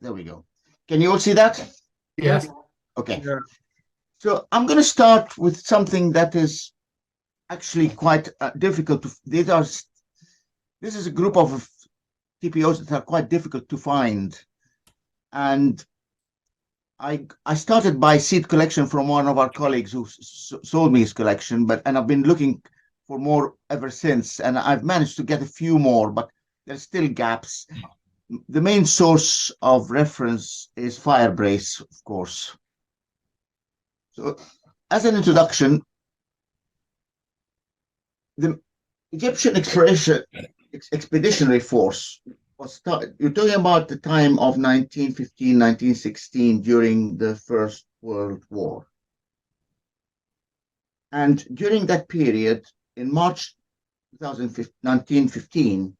there we go. Can you all see that? Yes. Okay. Yeah. So I'm going to start with something that is actually quite difficult to. This is a group of TPOs that are quite difficult to find, and I started by seed collection from one of our colleagues who sold me his collection, and I've been looking for more ever since, and I've managed to get a few more, but there's still gaps. The main source of reference is Firebrace, of course. So, as an introduction, the Egyptian expeditionary force was started. You're talking about the time of 1915, 1916 during the First World War. And during that period, in March 1915,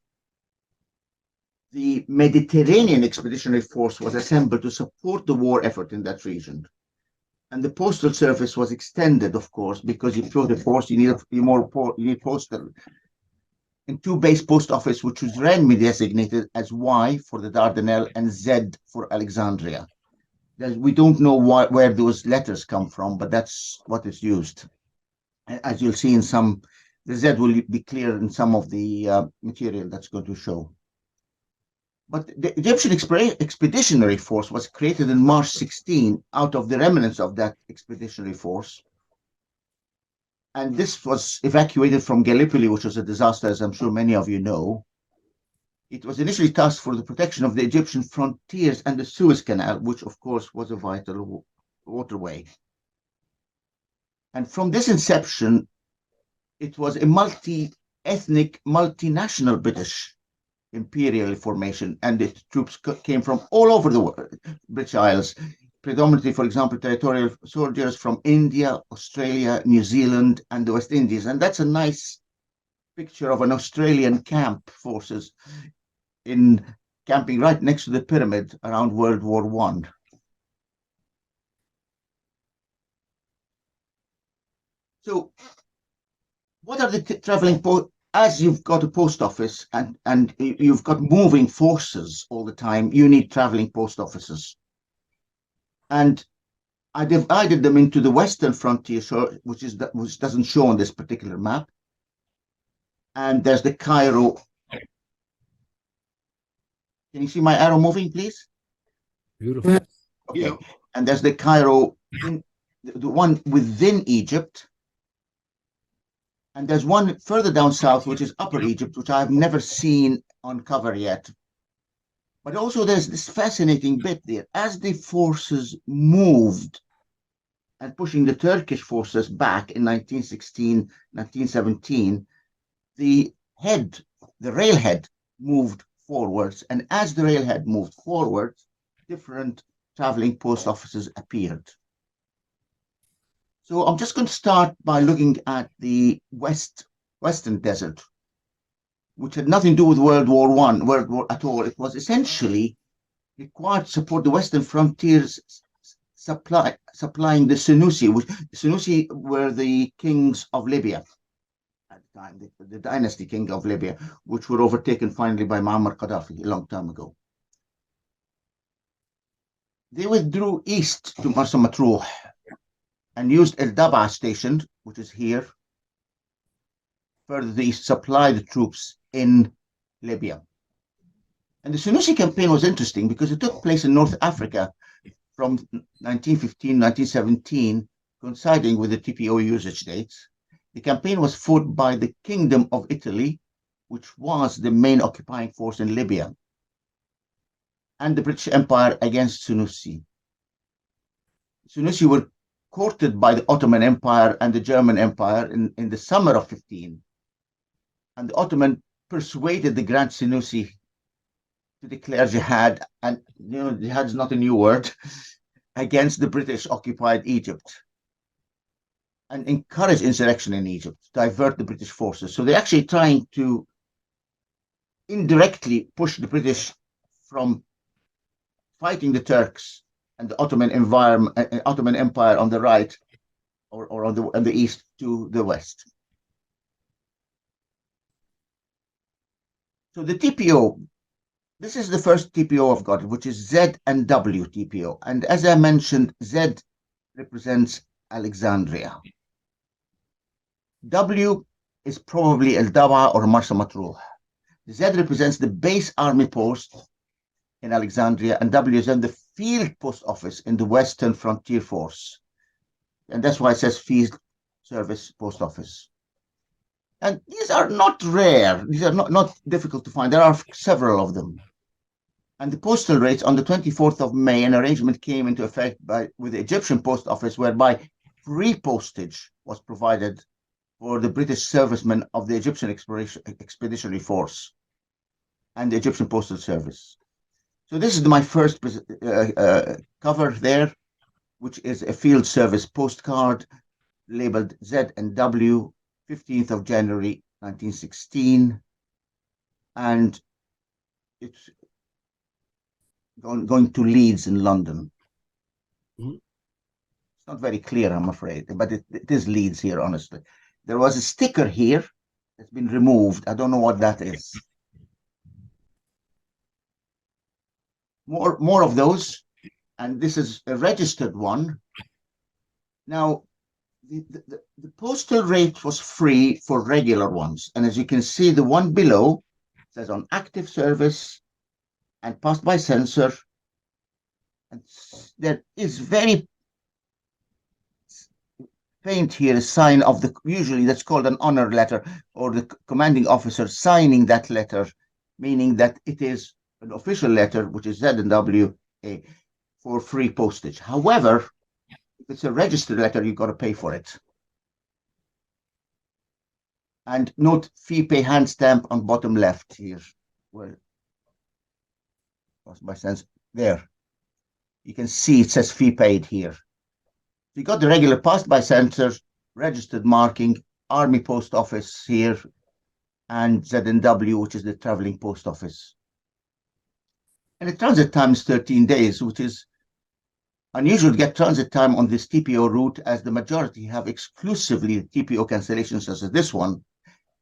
the Mediterranean Expeditionary Force was assembled to support the war effort in that region. And the postal service was extended, of course, because you throw the force, you need postal. And two base post office, which was randomly designated as Y for the Dardanelles and Z for Alexandria. We don't know where those letters come from, but that's what is used. As you'll see in some, the Z will be clear in some of the material that's going to show. But the Egyptian Expeditionary Force was created in March 16 out of the remnants of that expeditionary force. And this was evacuated from Gallipoli, which was a disaster, as I'm sure many of you know. It was initially tasked for the protection of the Egyptian frontiers and the Suez Canal, which, of course, was a vital waterway. And from this inception, it was a multi-ethnic, multinational British imperial formation, and its troops came from all over the world, British Isles, predominantly, for example, territorial soldiers from India, Australia, New Zealand, and the West Indies. And that's a nice picture of an Australian camp forces in camping right next to the pyramid around World War I. So what are the traveling as you've got a post office and you've got moving forces all the time, you need traveling post offices. And I divided them into the western frontier, which doesn't show on this particular map. And there's the Cairo. Can you see my arrow moving, please? Beautiful. Okay. Yeah. And there's the Cairo, the one within Egypt. And there's one further down south, which is Upper Egypt, which I've never seen on cover yet. But also there's this fascinating bit there. As the forces moved and pushing the Turkish forces back in 1916, 1917, the railhead moved forwards. And as the railhead moved forwards, different traveling post offices appeared. So I'm just going to start by looking at the Western Desert, which had nothing to do with World War at all. It was essentially required to support the Western frontiers, supplying the Senussi. The Senussi were the kings of Libya at the time, the dynasty king of Libya, which were overtaken finally by Muammar Gaddafi a long time ago. They withdrew east to Marsa Matruh and used El Daba station, which is here, further east, supply the troops in Libya. And the Senussi campaign was interesting because it took place in North Africa from 1915, 1917, coinciding with the TPO usage dates. The campaign was fought by the Kingdom of Italy, which was the main occupying force in Libya, and the British Empire against Senussi. Senussi were courted by the Ottoman Empire and the German Empire in the summer of 15. And the Ottoman persuaded the Grand Senussi to declare jihad, and jihad is not a new word, against the British occupied Egypt and encourage insurrection in Egypt, divert the British forces. So they're actually trying to indirectly push the British from fighting the Turks and the Ottoman Empire on the right or on the east to the west. So the TPO, This is the first TPO I've got, which is Z and W TPO. And as I mentioned, Z represents Alexandria. W is probably El Dawa or Marsa Matruh. Z represents the base army post in Alexandria, and W is in the field post office in the Western Frontier Force. And that's why it says Field Service Post Office. And these are not rare. These are not difficult to find. There are several of them. And the postal rates on the 24th of May, an arrangement came into effect with the Egyptian Post Office whereby free postage was provided for the British servicemen of the Egyptian Expeditionary Force and the Egyptian Postal Service. So this is my first cover there, which is a field service postcard labeled Z and W, 15th of January 1916, and it's going to Leeds in London. It's not very clear, I'm afraid, but it is Leeds here, honestly. There was a sticker here that's been removed. I don't know what that is. More of those, and this is a registered one. Now, the postal rate was free for regular ones, and as you can see, the one below says on active service and passed by censor, and there is very faint here a sign of the, usually that's called an honor letter, or the commanding officer signing that letter, meaning that it is an official letter, which is Z and W, for free postage. However, if it's a registered letter, you've got to pay for it. And note fee pay hand stamp on bottom left here. Where my sense there. You can see it says fee paid here. You got the regular passed by censor, registered marking, Army Post Office here, and Z&W, which is the traveling post office. And the transit time is 13 days, which is unusual to get transit time on this TPO route, as the majority have exclusively TPO cancellations, such as this one.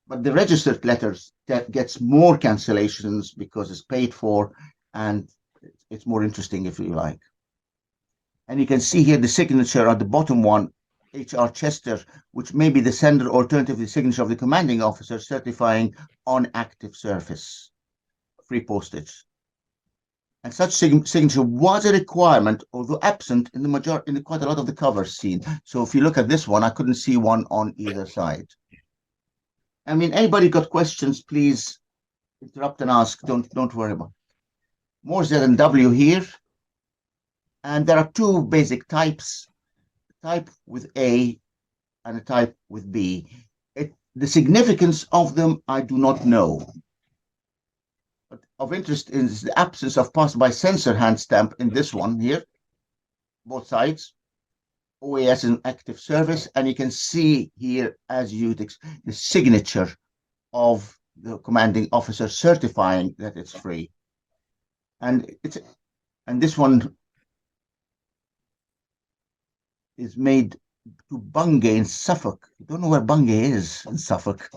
But the registered letters that gets more cancellations because it's paid for, and it's more interesting if you like. And you can see here the signature on the bottom one, H.R. Chester, which may be the sender, alternatively the signature of the commanding officer certifying on active service, free postage. And such signature was a requirement, although absent in quite a lot of the covers seen. So if you look at this one, I couldn't see one on either side. I mean, anybody got questions, please interrupt and ask. Don't worry about it. More Z and W here. And there are two basic types, a type with A and a type with B. The significance of them, I do not know. But of interest is the absence of passed by censor hand stamp in this one here, both sides. OAS in active service, and you can see here, as you the signature of the commanding officer certifying that it's free. And this one is made to Bungay in Suffolk. I don't know where Bungay is in Suffolk.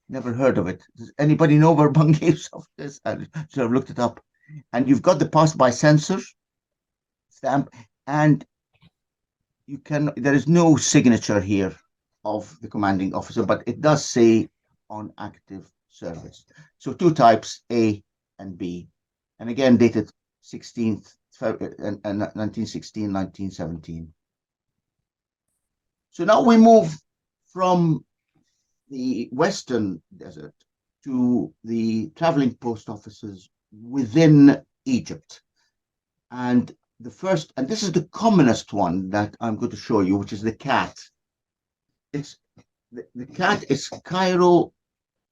Never heard of it. Does anybody know where Bungay is? I should have looked it up. And you've got the passed by censor stamp, and there is no signature here of the commanding officer, but it does say on active service. So two types, A and B. And again, dated 16th and 1916, 1917. So now we move from the Western Desert to the traveling post offices within Egypt. And the first, and this is the commonest one that I'm going to show you, which is the cat. It's the cat is Cairo.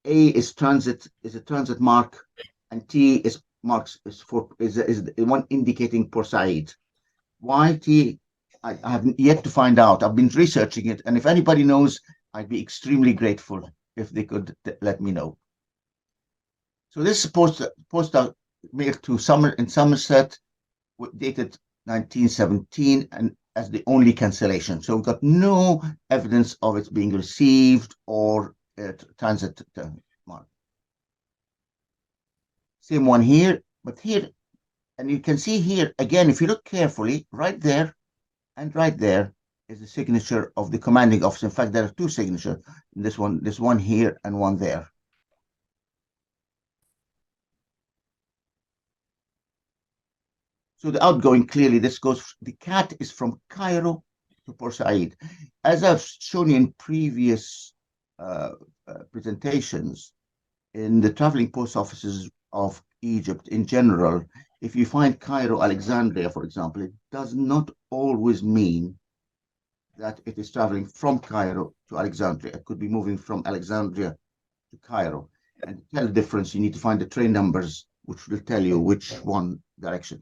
A is a transit mark, and T is the one indicating Port Said. Why T? I have yet to find out. I've been researching it, and if anybody knows, I'd be extremely grateful if they could let me know. So this is postal mailed to Somerset, dated 1917, and as the only cancellation. So we've got no evidence of it being received or transit mark. Same one here, But here, and you can see here, again, if you look carefully, right there and right there is the signature of the commanding officer. In fact, there are two signatures. This one here and one there. So the outgoing, clearly, the cat is from Cairo to Port Said. As I've shown you in previous presentations, in the traveling post offices of Egypt in general, if you find Cairo, Alexandria, for example, it does not always mean that it is traveling from Cairo to Alexandria. It could be moving from Alexandria to Cairo. And to tell the difference, you need to find the train numbers, which will tell you which one direction.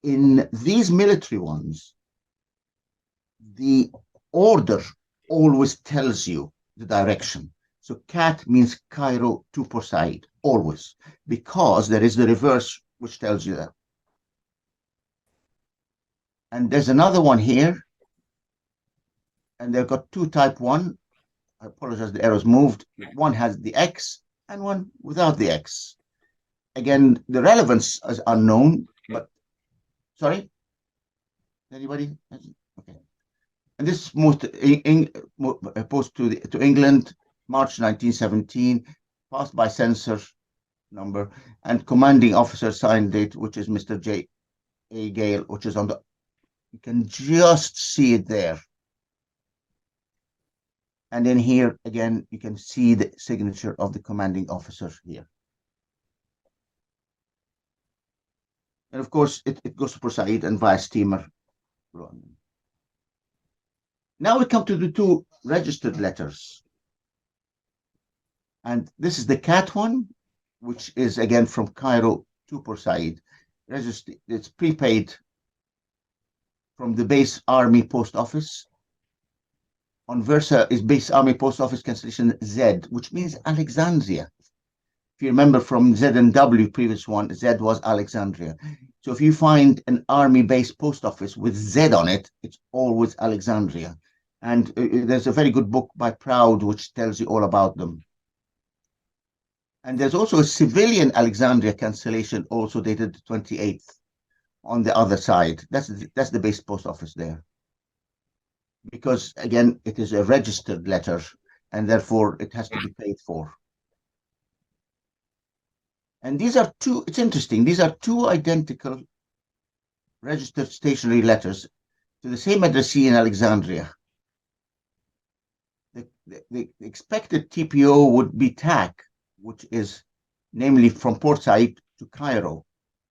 In these military ones, the order always tells you the direction. So CAT means Cairo to Port Said, always, because there is the reverse which tells you that. And there's another one here, and they've got two type 1. I apologize, the arrows moved. One has the X and one without the X. Again, the relevance is unknown, but sorry? Anybody? Okay. And this moved post to England, March 1917, passed by censor number, and commanding officer signed date, which is Mr. J. A. Gale, which is on the, you can just see it there. And then here, again, you can see the signature of the commanding officer here. And of course, it goes to Port Said and via steamer. Now we come to the two registered letters. And this is the CAT one, which is again from Cairo to Port Said. It's prepaid from the base army post office. On Versa is base army post office cancellation Z, which means Alexandria. If you remember from Z and W previous one, Z was Alexandria. So if you find an army base post office with Z on it, it's always Alexandria. And there's a very good book by Proud which tells you all about them. And there's also a civilian Alexandria cancellation, also dated 28th on the other side. That's the base post office there. Because again, it is a registered letter and therefore it has to be paid for. And these are two, it's interesting, these are two identical registered stationery letters to the same addressee in Alexandria. The expected TPO would be TAC, which is namely from Port Said to Cairo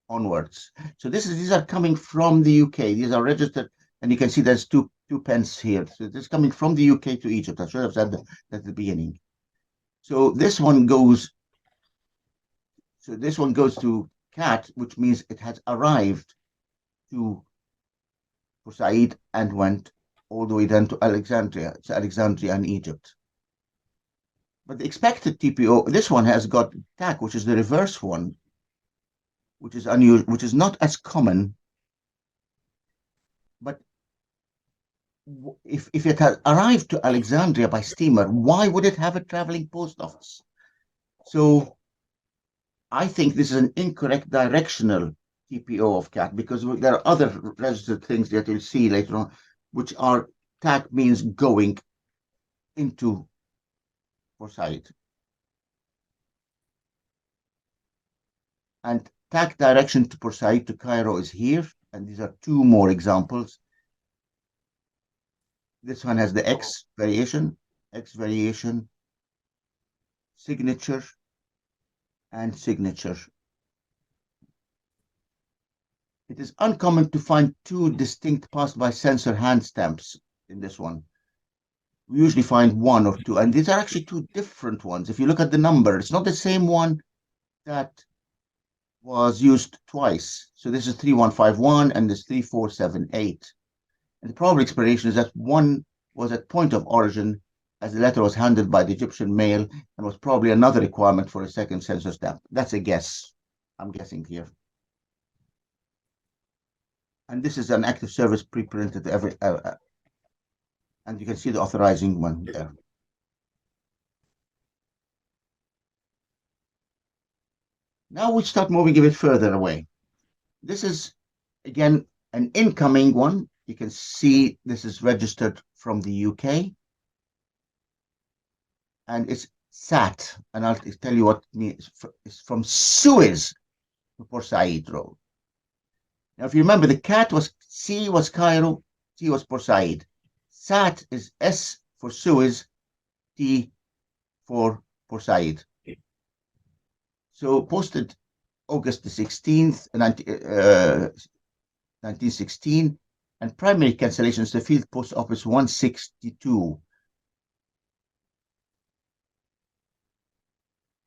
onwards. So these are coming from the UK. These are registered, and you can see there's two pence here. So this is coming from the UK to Egypt. I should have said that at the beginning. So this one goes. So this one goes to CAT, which means it has arrived to Port Said and went all the way down to Alexandria. It's Alexandria and Egypt. But the expected TPO, this one has got TAC, which is the reverse one, which is unusual, which is not as common. But if it had arrived to Alexandria by steamer, why would it have a traveling post office? So I think this is an incorrect directional TPO of CAT, because there are other registered things that you'll see later on, which are TAC means going into Port Said. And TAC direction to Port Said to Cairo is here, and these are two more examples. This one has the X variation, signature, and signature. It is uncommon to find two distinct passed by censor hand stamps in this one. We usually find one or two, and these are actually two different ones. If you look at the number, it's not the same one that was used twice. So this is 3151 and this 3478. And the probable explanation is that one was at point of origin as the letter was handled by the Egyptian mail and was probably another requirement for a second censor stamp. That's a guess. I'm guessing here. And this is an active service pre-printed every, and you can see the authorizing one there. Now we start moving a bit further away. This is, again, an incoming one. You can see this is registered from the UK. And it's SAT. And I'll tell you what it means. It's from Suez to Port Said Road. Now, if you remember, the C was Cairo, T was Port Said. SAT is S for Suez, T for Port Said. So posted August the 16th, 1916, and primary cancellations to Field Post Office 162.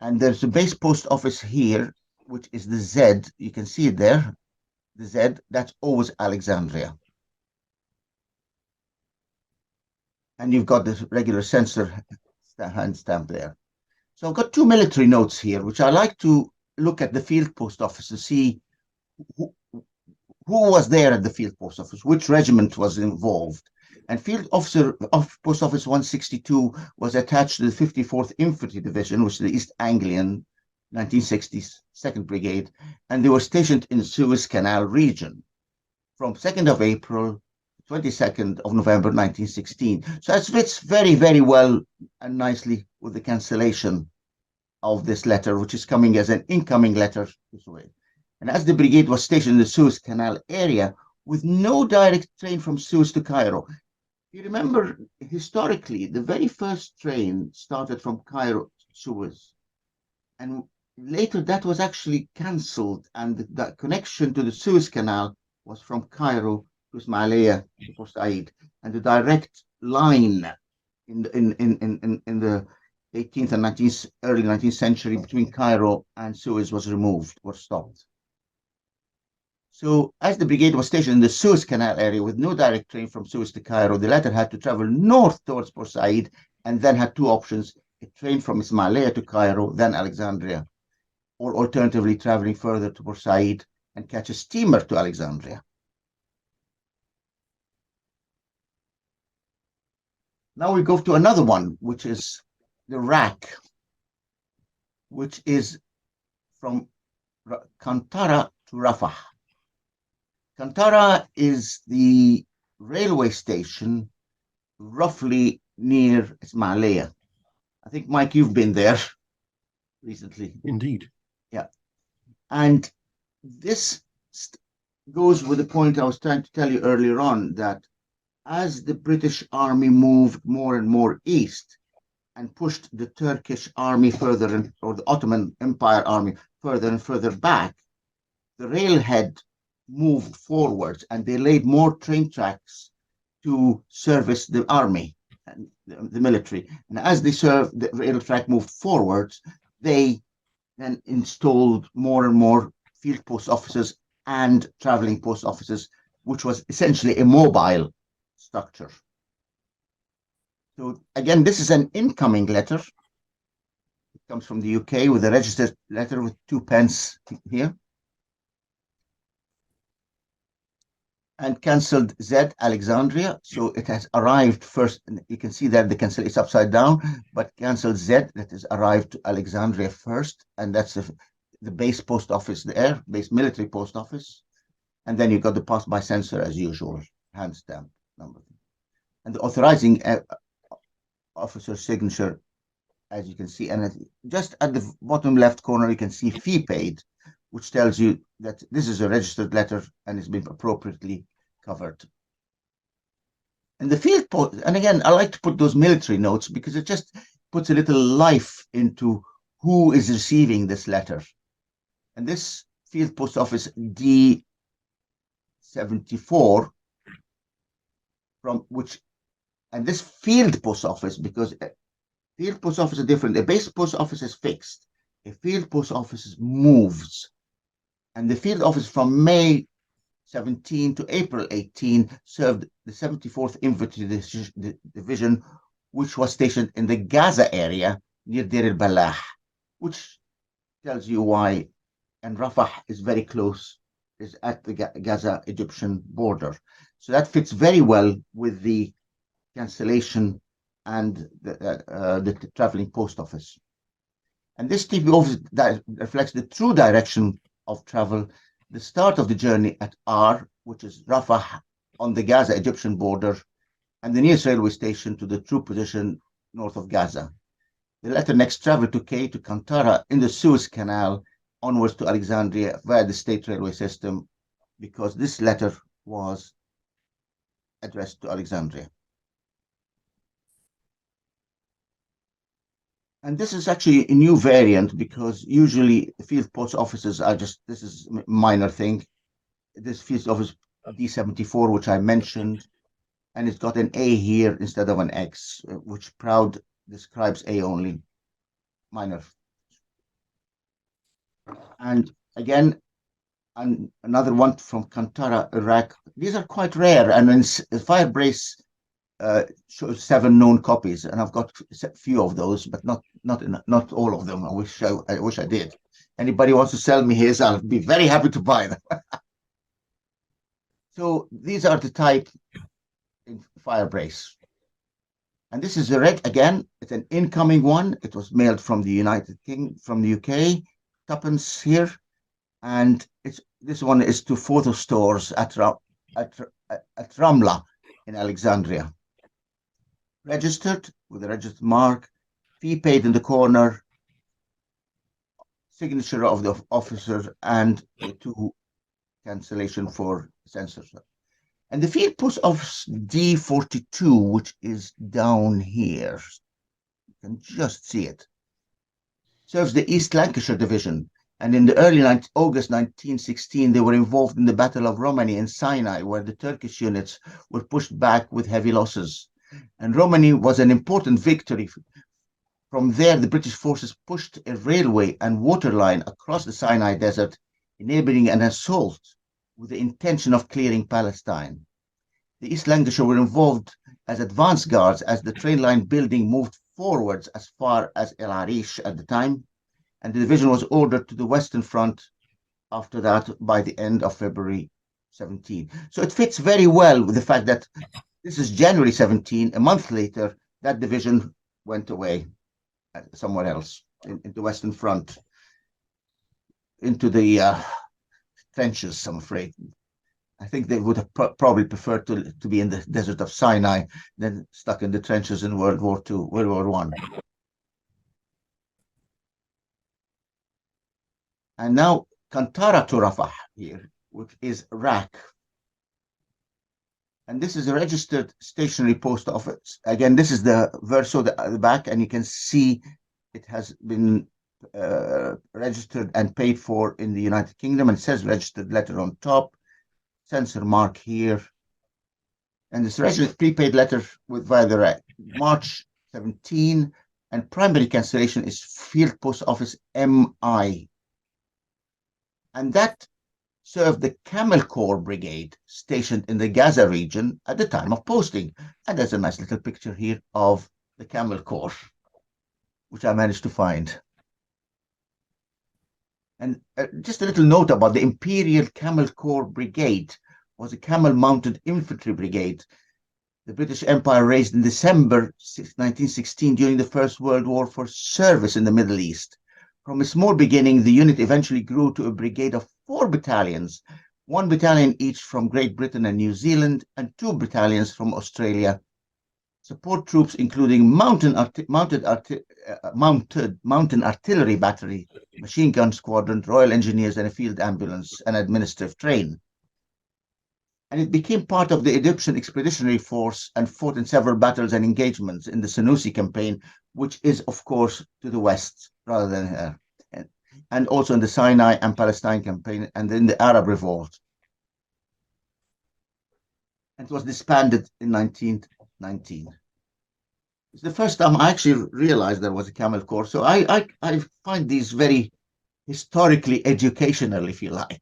And there's a base post office here, which is the Z. You can see it there. The Z, that's always Alexandria. And you've got this regular censor hand stamp there. So I've got two military notes here, which I like to look at the field post office to see who was there at the field post office, which regiment was involved. And field officer of post office 162 was attached to the 54th Infantry Division, which is the East Anglian 1960s 2nd Brigade, and they were stationed in the Suez Canal region from 2nd of April 22nd of November 1916. So that fits very, very well and nicely with the cancellation of this letter, which is coming as an incoming letter this way. And as the brigade was stationed in the Suez Canal area with no direct train from Suez to Cairo, you remember historically, the very first train started from Cairo to Suez. And later that was actually cancelled, and the connection to the Suez Canal was from Cairo to Ismailia to Port Said, and the direct line in the 18th and 19th, early 19th century between Cairo and Suez was removed or stopped. So as the brigade was stationed in the Suez Canal area with no direct train from Suez to Cairo, the latter had to travel north towards Port Said and then had two options: a train from Ismailia to Cairo, then Alexandria, or alternatively traveling further to Port Said and catch a steamer to Alexandria. Now we go to another one, which is the RAC, which is from Kantara to Rafah. Kantara is the railway station roughly near Ismailia. I think, Mike, you've been there recently. Indeed. Yeah. And this goes with the point I was trying to tell you earlier on, that as the British army moved more and more east and pushed the Turkish army further, or the Ottoman Empire army further and further back, the railhead moved forwards and they laid more train tracks to service the army and the military. And as the rail track moved forwards, they then installed more and more field post offices and traveling post offices, which was essentially a mobile structure. So again, this is an incoming letter. It comes from the UK with a registered letter with 2 pence here. And cancelled Z Alexandria. So it has arrived first. You can see that the cancel is upside down, but cancelled Z that has arrived to Alexandria first. And that's the base post office there, base military post office. And then you got the pass by censor as usual, hand stamp number. And the authorizing officer's signature, as you can see. And just at the bottom left corner, you can see fee paid, which tells you that this is a registered letter and it's been appropriately covered. And the field post, and again, I like to put those military notes because it just puts a little life into who is receiving this letter. And this field post office D74, from which, and this field post office, because field post office is different. A base post office is fixed. A field post office moves. And the field office from May 17 to April 18 served the 74th Infantry Division, which was stationed in the Gaza area near Deir el-Balah, which tells you why. And Rafah is very close, is at the Gaza-Egyptian border. So that fits very well with the cancellation and the traveling post office. And this TP office reflects the true direction of travel, the start of the journey at R, which is Rafah on the Gaza-Egyptian border, and the nearest railway station to the true position north of Gaza. The letter next traveled to K to Kantara in the Suez Canal, onwards to Alexandria via the state railway system, because this letter was addressed to Alexandria. And this is actually a new variant because usually field post offices are just, this is a minor thing. This field office D74, which I mentioned, and it's got an A here instead of an X, which proud describes A only, minor. And again, and another one from Kantara, Iraq. These are quite rare, and in Firebrace shows 7 known copies, and I've got a few of those, but not all of them. I wish I did. Anybody wants to sell me his, I'll be very happy to buy them. So these are the type in Firebrace. And this is a red again. It's an incoming one. It was mailed from the United Kingdom, from the UK. Tuppence here, and this one is to photo stores at Ramla in Alexandria. Registered with a registered mark, fee paid in the corner, signature of the officer, and the 2 cancellation for censorship. And the field post office D42, which is down here, you can just see it, serves the East Lancashire Division. And in the early August 1916, they were involved in the Battle of Romani in Sinai, where the Turkish units were pushed back with heavy losses. And Romani was an important victory. From there, the British forces pushed a railway and water line across the Sinai Desert, enabling an assault with the intention of clearing Palestine. The East Lancashire were involved as advance guards as the train line building moved forwards as far as El Arish at the time, and the division was ordered to the Western Front after that by the end of February 17. So it fits very well with the fact that this is January 17. A month later, that division went away somewhere else in the Western Front, into the trenches, I'm afraid. I think they would have probably preferred to be in the desert of Sinai than stuck in the trenches in World War II, World War I. And now Kantara to Rafah here, which is Iraq. And this is a registered stationary post office. Again, this is the verso, the back, and you can see it has been registered and paid for in the United Kingdom, and it says registered letter on top, censor mark here. And this registered prepaid letter with via the March 17, and primary cancellation is Field Post Office MI. And that served the Camel Corps Brigade stationed in the Gaza region at the time of posting. And there's a nice little picture here of the Camel Corps, which I managed to find. And just a little note about the Imperial Camel Corps Brigade was a camel-mounted infantry brigade the British Empire raised in December 1916 during the First World War for service in the Middle East. From a small beginning, the unit eventually grew to a brigade of 4 battalions, 1 battalion each from Great Britain and New Zealand, and 2 battalions from Australia. Support troops including mountain artillery battery, machine gun squadron, Royal Engineers, and a field ambulance and administrative train. And it became part of the Egyptian Expeditionary Force and fought in several battles and engagements in the Senussi campaign, which is, of course, to the west rather than here, and also in the Sinai and Palestine campaign and in the Arab Revolt. And it was disbanded in 1919. It's the first time I actually realized there was a Camel Corps. So I find these very historically educational, if you like.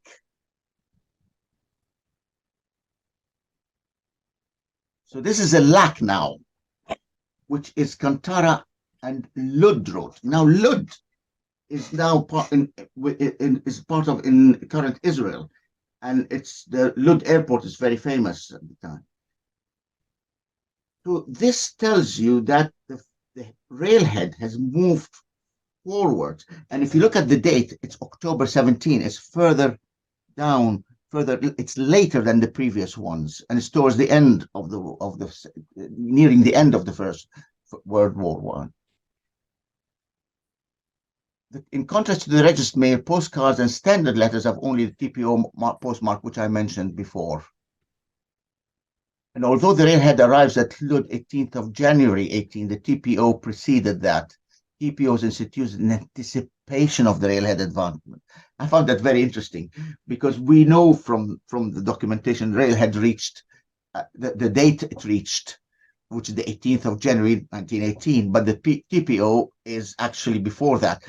So this is a LAC now, which is Kantara and Lud Road. Now Lud is now part of current Israel, and the Lud airport is very famous at the time. So this tells you that the railhead has moved forward. And if you look at the date, it's October 17. It's further down, it's later than the previous ones, and it's towards the end of nearing the end of the First World War. In contrast to the registered mail, postcards and standard letters have only the TPO postmark, which I mentioned before. And although the railhead arrives at Lud 18th of January 18, the TPO preceded that. TPO was instituted in anticipation of the railhead advancement. I found that very interesting because we know from the documentation railhead reached the date it reached, which is the 18th of January 1918, but the TPO is actually before that.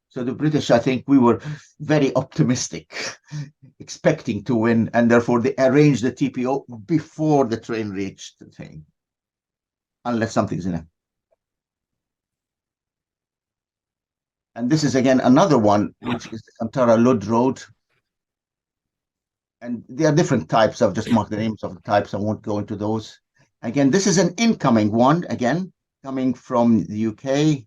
So the British, I think, we were very optimistic, expecting to win, and therefore they arranged the TPO before the train reached the thing, unless something's in it. And this is again another one, which is the Kantara Lud Road. And there are different types. I've just marked the names of the types. I won't go into those. Again, this is an incoming one, again, coming from the UK.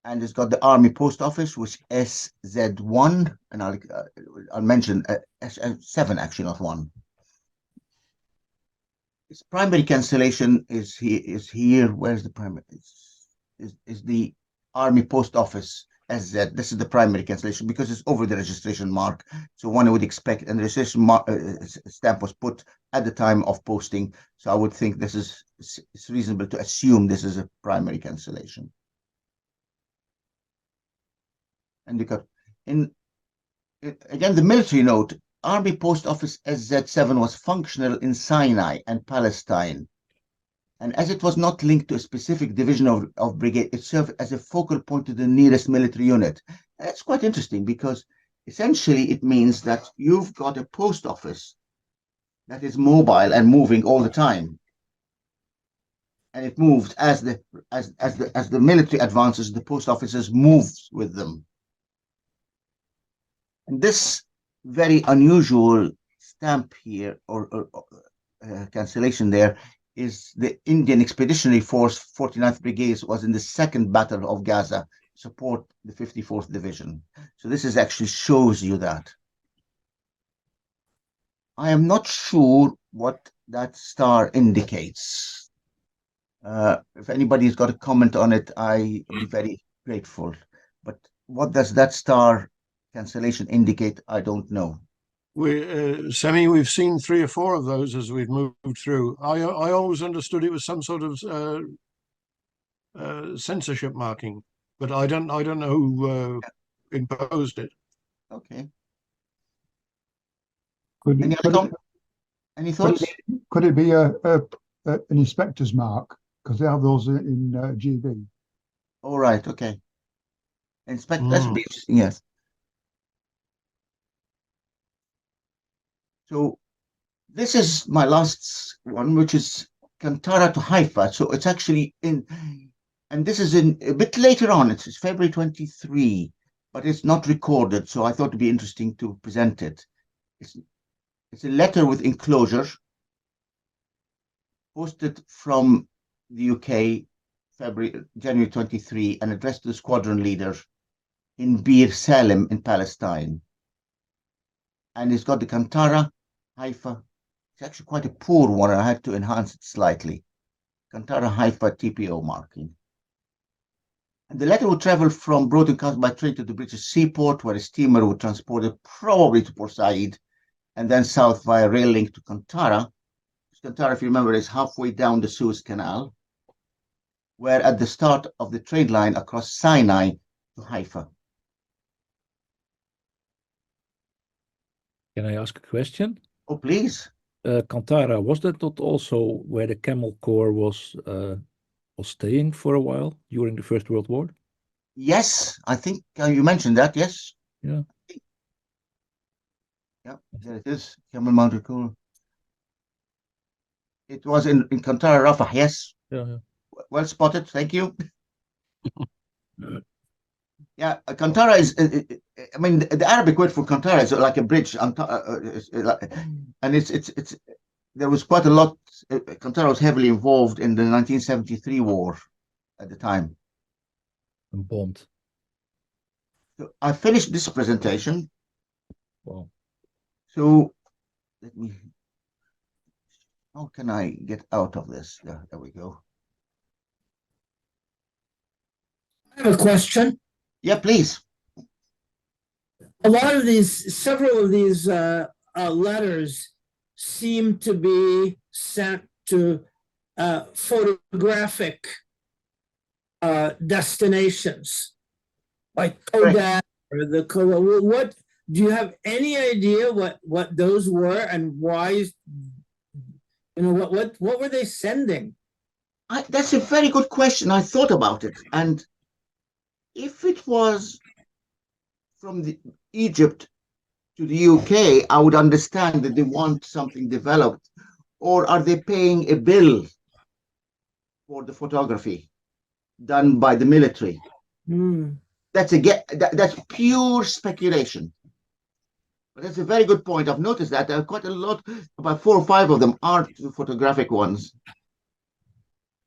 And it's got the Army Post Office, which SZ1, and I'll mention S7, actually, not 1. Its primary cancellation is here. Where's the primary? Is the Army Post Office SZ. This is the primary cancellation because it's over the registration mark. So one would expect, and the registration stamp was put at the time of posting. So I would think it's reasonable to assume this is a primary cancellation. And again, the military note, Army Post Office SZ7 was functional in Sinai and Palestine. And as it was not linked to a specific division of brigade, it served as a focal point to the nearest military unit. And that's quite interesting because essentially it means that you've got a post office that is mobile and moving all the time. And it moves as the military advances, the post officers moves with them. And this very unusual stamp here or cancellation there is the Indian Expeditionary Force 49th Brigade was in the Second Battle of Gaza to support the 54th Division. So this is actually shows you that. I am not sure what that star indicates. If anybody's got a comment on it, I'd be very grateful. But what does that star cancellation indicate? I don't know. Semi, we've seen 3 or 4 of those as we've moved through. I always understood it was some sort of censorship marking, but I don't know who imposed it. Okay. Any thoughts? Could it be an inspector's mark? Because they have those in GB. All right. Okay. Inspector. That should be interesting. Yes. So this is my last one, which is Kantara to Haifa. So it's actually in, and this is in a bit later on. It's February 23, but it's not recorded. So I thought it'd be interesting to present it. It's a letter with enclosure posted from the UK, January 23, and addressed to the squadron leader in Bir Salem in Palestine. And it's got the Kantara, Haifa. It's actually quite a poor one. I had to enhance it slightly. Kantara, Haifa, TPO marking. And the letter would travel from Broughton Castle by train to the British seaport, where a steamer would transport it probably to Port Said, and then south via rail link to Kantara. Kantara, if you remember, is halfway down the Suez Canal, where at the start of the trade line across Sinai to Haifa. Can I ask a question? Oh, please. Kantara, was that not also where the Camel Corps was staying for a while during the First World War? Yes, I think you mentioned that. Yes. Yeah. Yeah, there it is. Camel Mounted Corps. It was in Kantara, Rafah. Yes. Yeah. Well spotted. Thank you. Yeah, Kantara is. I mean, the Arabic word for Kantara is like a bridge, and it's. There was quite a lot. Kantara was heavily involved in the 1973 war at the time. Een bond. So I finished this presentation. Wow. So let me, how can I get out of this? There we go. I have a question. Yeah, please. A lot of these, several of these letters seem to be sent to photographic destinations, like Kodak or the what? Do you have any idea what those were and why? You know what were they sending? That's a very good question. I thought about it, and if it was from Egypt to the UK, I would understand that they want something developed, or are they paying a bill for the photography done by the military? That's that's pure speculation. But that's a very good point. I've noticed that there are quite a lot, about 4 or 5 of them aren't the photographic ones.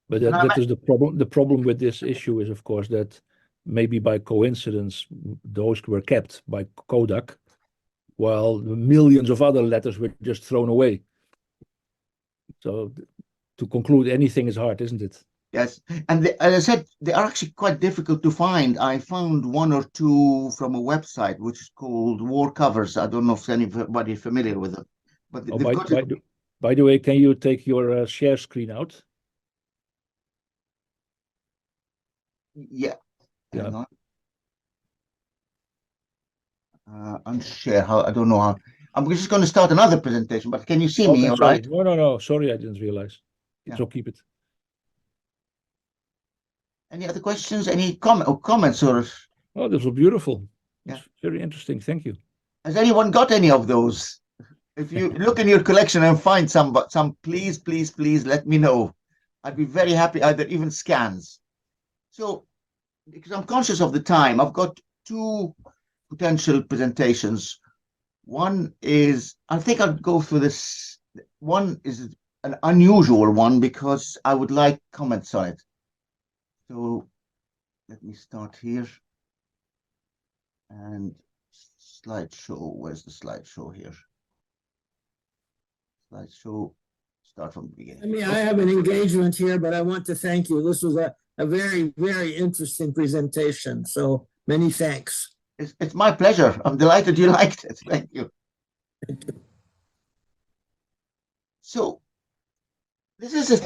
But And that is the problem. The problem with this issue is, of course, that maybe by coincidence, those were kept by Kodak, while millions of other letters were just thrown away. So to conclude anything is hard, isn't it? Yes, and as I said, they are actually quite difficult to find. I found 1 or 2 from a website which is called War Covers. I don't know if anybody is familiar with them, but Oh, they've got it. by the way, can you take your share screen out? Yeah. Yeah. Hang on. Unshare. How? I don't know how. I'm just going to start another presentation, but can you see me? Okay, All sorry. right. No. Sorry, I didn't realize. Yeah. So keep it. Any other questions? Any comments or? Oh, this was beautiful. Yeah. It's very interesting. Thank you. Has anyone got any of those? If you look in your collection and find some, please let me know. I'd be very happy. Either even scans. So, because I'm conscious of the time, I've got 2 potential presentations. One is, I think I'll go through this. One is an unusual one because I would like comments on it. So let me start here. And slideshow, where's the slideshow here? Slideshow, start from the beginning. I mean, I have an engagement here, but I want to thank you. This was a very, very interesting presentation. So many thanks. It's my pleasure. I'm delighted you liked it. Thank you. So this is,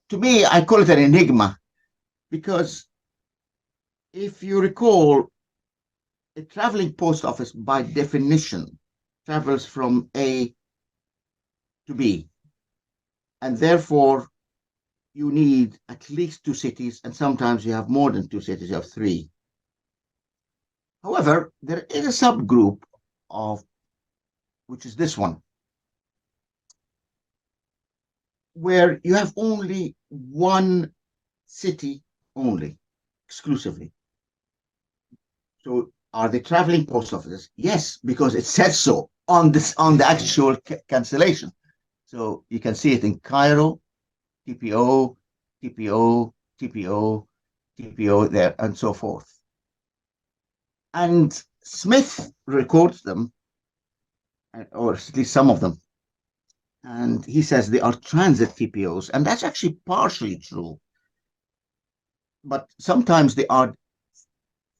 to me, I call it an enigma because if you recall, a traveling post office by definition travels from A to B, and therefore you need at least 2 cities, and sometimes you have more than 2 cities, you have 3. However, there is a subgroup of, which is this one, where you have only 1 city only, exclusively. So are they traveling post offices? Yes, because it says so on the actual cancellation. So you can see it in Cairo, TPO, TPO, TPO, TPO there, and so forth. And Smith records them, or at least some of them. And he says they are transit TPOs, and that's actually partially true. But sometimes they are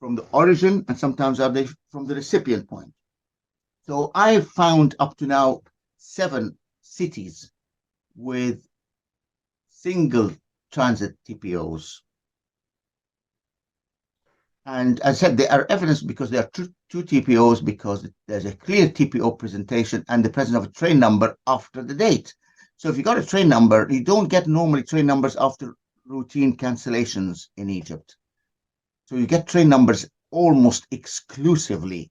from the origin, and sometimes are they from the recipient point. So I found up to now 7 cities with single transit TPOs. And as I said, they are evidence because there are two TPOs, because there's a clear TPO presentation and the presence of a train number after the date. So if you got a train number, you don't get normally train numbers after routine cancellations in Egypt. So you get train numbers almost exclusively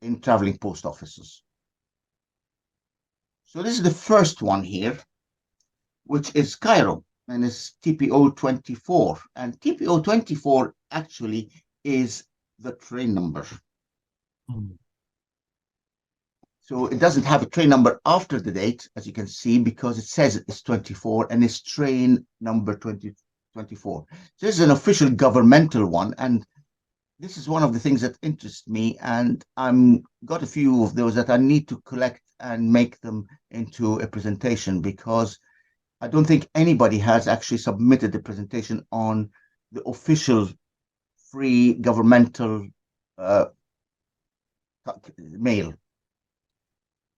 in traveling post offices. So this is the first one here, which is Cairo, and it's TPO 24. And TPO 24 actually is the train number. So it doesn't have a train number after the date, as you can see, because it says it's 24 and it's train number 2024. So this is an official governmental one, and this is one of the things that interests me, and I'm got a few of those that I need to collect and make them into a presentation, because I don't think anybody has actually submitted a presentation on the official free governmental mail.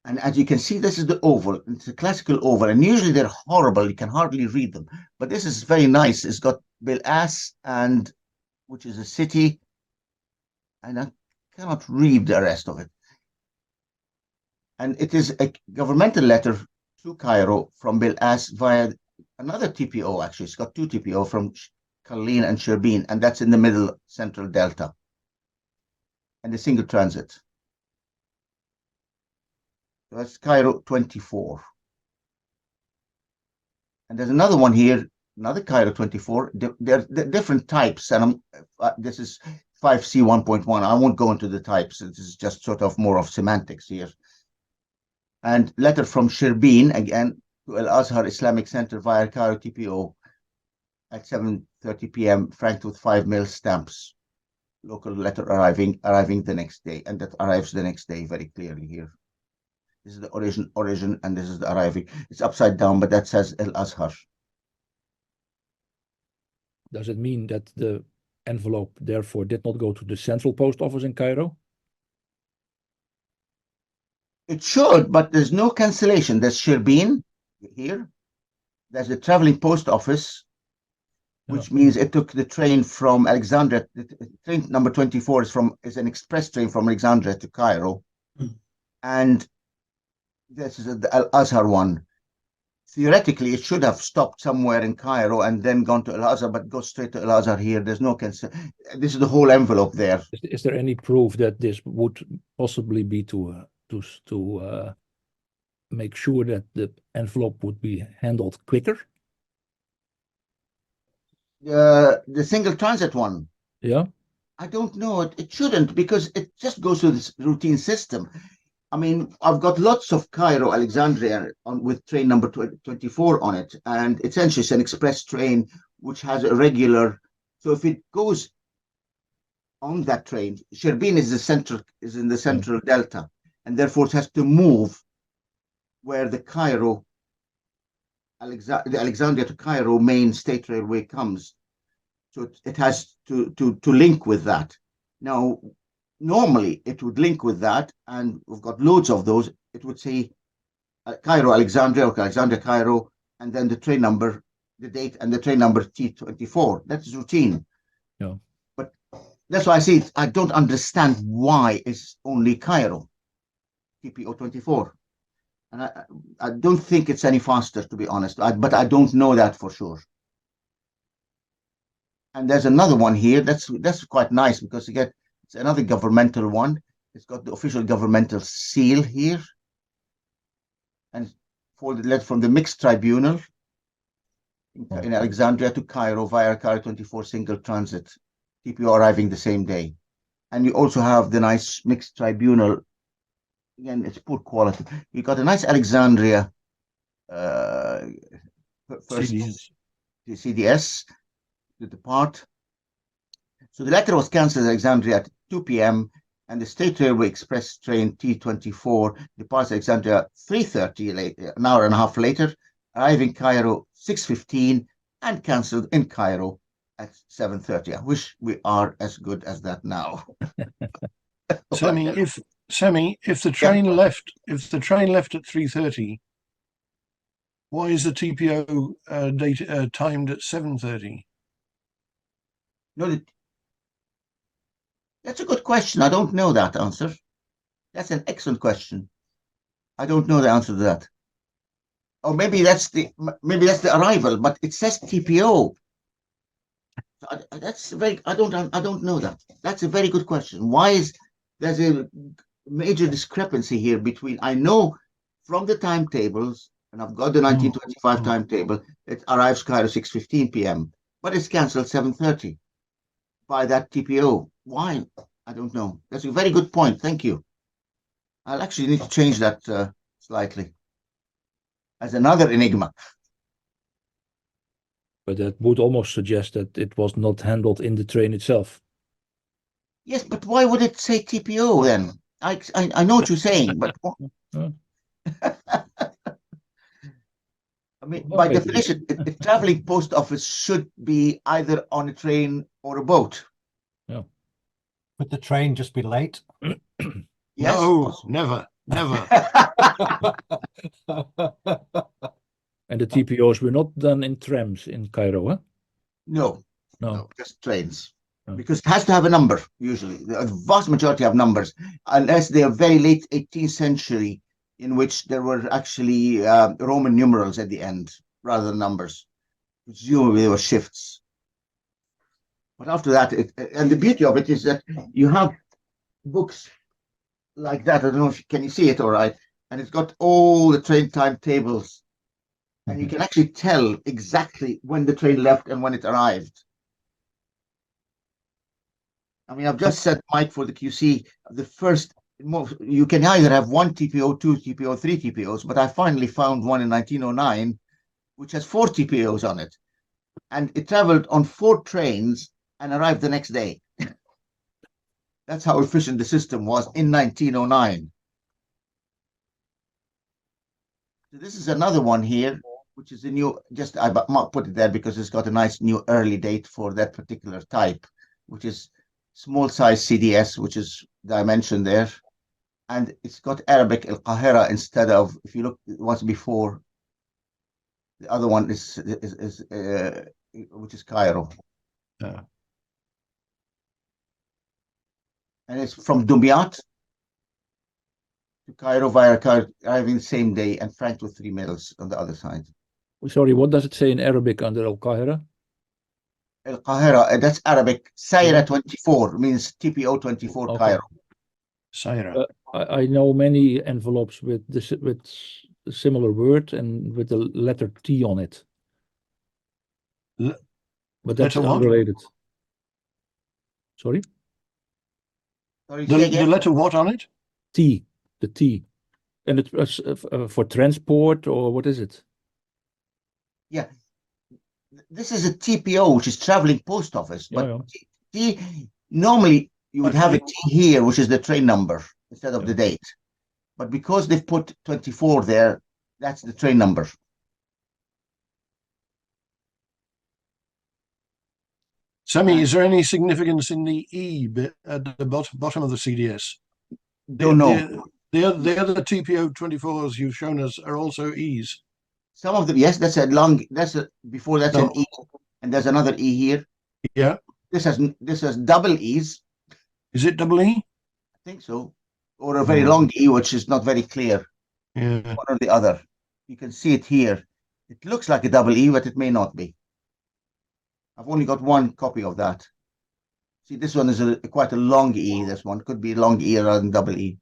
And as you can see, this is the oval. It's a classical oval, and usually they're horrible. You can hardly read them. But this is very nice. It's got Bill-As, and which is a city, and I cannot read the rest of it. And it is a governmental letter to Cairo from Bill-As via another TPO, actually. It's got two TPO from Kalin and Sherbin, and that's in the middle central delta. And a single transit. So that's Cairo 24. And there's another one here, another Cairo 24. They're different types, and this is 5C 1.1. I won't go into the types. This is just sort of more of semantics here. And letter from Sherbin, again, to Al-Azhar Islamic Center via Cairo TPO at 7:30 p.m., franked with 5 mil stamps. Local letter arriving the next day, and that arrives the next day very clearly here. This is the origin, and this is the arriving. It's upside down, but that says Al-Azhar. Does it mean that the envelope therefore did not go to the central post office in Cairo? It should, but there's no cancellation. There's Sherbin here. There's the traveling post office, which means it took the train from Alexandria. The train number 24 is an express train from Alexandria to Cairo. And this is the Al-Azhar one. Theoretically, it should have stopped somewhere in Cairo and then gone to Al-Azhar, but goes straight to Al-Azhar here. There's no cancel. This is the whole envelope there. Is there any proof that this would possibly be to make sure that the envelope would be handled quicker? The single transit one. Yeah. I don't know. It shouldn't, because it just goes through this routine system. I mean, I've got lots of Cairo, Alexandria with train number 24 on it. And essentially it's an express train which has a regular. So if it goes on that train, Sherbin is in the central delta, and therefore it has to move where the Alexandria to Cairo main state railway comes. So it has to link with that. Now, normally it would link with that, and we've got loads of those. It would say Cairo, Alexandria, or Alexandria, Cairo, and then the train number, the date, and the train number T24. That's routine. Yeah. But that's why I say I don't understand why it's only Cairo, TPO 24. And I don't think it's any faster, to be honest, but I don't know that for sure. And there's another one here. That's quite nice, because you get, it's another governmental one. It's got the official governmental seal here. And folded letter from the mixed tribunal in Alexandria to Cairo via Cairo 24 single transit, TPO arriving the same day. And you also have the nice mixed tribunal. Again, it's poor quality. You got a nice Alexandria first CDS to depart. So the letter was cancelled at Alexandria at 2 p.m. and the State Railway Express train T24 departs Alexandria 3:30, an hour and a half later, arriving Cairo 6:15 and cancelled in Cairo at 7:30. I wish we are as good as that now. Sammy, if the train left at 3:30, why is the TPO timed at 7:30? No, that's a good question. I don't know that answer. That's an excellent question. I don't know the answer to that. Or maybe that's the arrival, but it says TPO. That's very. I don't know that. That's a very good question. Why is there's a major discrepancy here between, I know from the timetables, and I've got the 1925 timetable, it arrives Cairo 6:15 p.m., but it's cancelled 7:30 by that TPO. Why? I don't know. That's a very good point. Thank you. I'll actually need to change that slightly as another enigma. But that would almost suggest that it was not handled in the train itself. Yes, but why would it say TPO then? I know what you're saying, but Huh? I mean, Well, by maybe. definition, a traveling post office should be either on a train or a boat. Would the train just be late? Yes. No, never, never. And the TPOs were not done in trams in Cairo, huh? No, No. no, just trains. Oh. Because it has to have a number, usually. The vast majority have numbers, unless they are very late 18th century, in which there were actually Roman numerals at the end rather than numbers. Presumably they were shifts. But after that, and the beauty of it is that you have books like that. I don't know if can you see it all right, and it's got all the train timetables, and you can actually tell exactly when the train left and when it arrived. I mean, I've just said, Mike, for the QC, the first, you can either have one TPO, two TPO, three TPOs, but I finally found one in 1909, which has four TPOs on it. And it traveled on 4 trains and arrived the next day. That's how efficient the system was in 1909. So this is another one here, which is a new, just I put it there because it's got a nice new early date for that particular type, which is small size CDS, which is dimension there. And it's got Arabic Al Qahira instead of, if you look once before, the other one is which is Cairo. Yeah. And it's from Dumyat to Cairo via Cairo, arriving the same day, and Frankfurt 3 miles on the other side. Sorry, what does it say in Arabic under Al Qahira? Al Qahira, that's Arabic. Saira Yeah. 24 means TPO 24 Okay. Cairo. Saira. I know many envelopes with this with a similar word and with the letter T on it. But that's letter what? unrelated. Sorry? Sorry, The, say again? the letter what on it? T, the T. And it's for transport, or what is it? Yeah. This is a TPO, which is traveling post office. But Yeah. T, normally you would have a T here, which is the train number instead of the date. But because they've put 24 there, that's the train number. Sammy, is there any significance in the E bit at the bottom of the CDS? Don't know. The other TPO 24s you've shown us are also E's. Some of them, yes, that's a long, before that's an E, and there's another E here. Yeah. This has double E's. Is it double E? I think so. Or a very long E, which is not very clear. Yeah. One or the other. You can see it here. It looks like a double E, but it may not be. I've only got one copy of that. See, this one is quite a long E. This one could be long E rather than double E.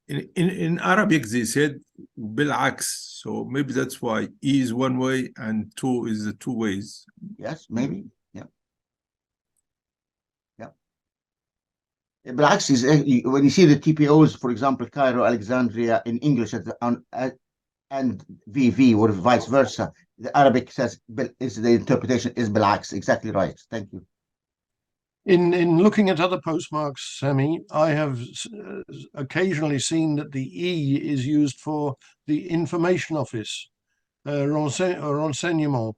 In Arabic, they said بالعكس, so maybe that's why E is one way and 2 is the 2 ways. Yes, maybe. Yeah. Yeah. بالعكس is when you see the TPOs, for example, Cairo, Alexandria in English and VV or vice versa, the Arabic says is the interpretation is بالعكس. Exactly right. Thank you. In looking at other postmarks, Sammy, I have occasionally seen that the E is used for the information office, renseignement,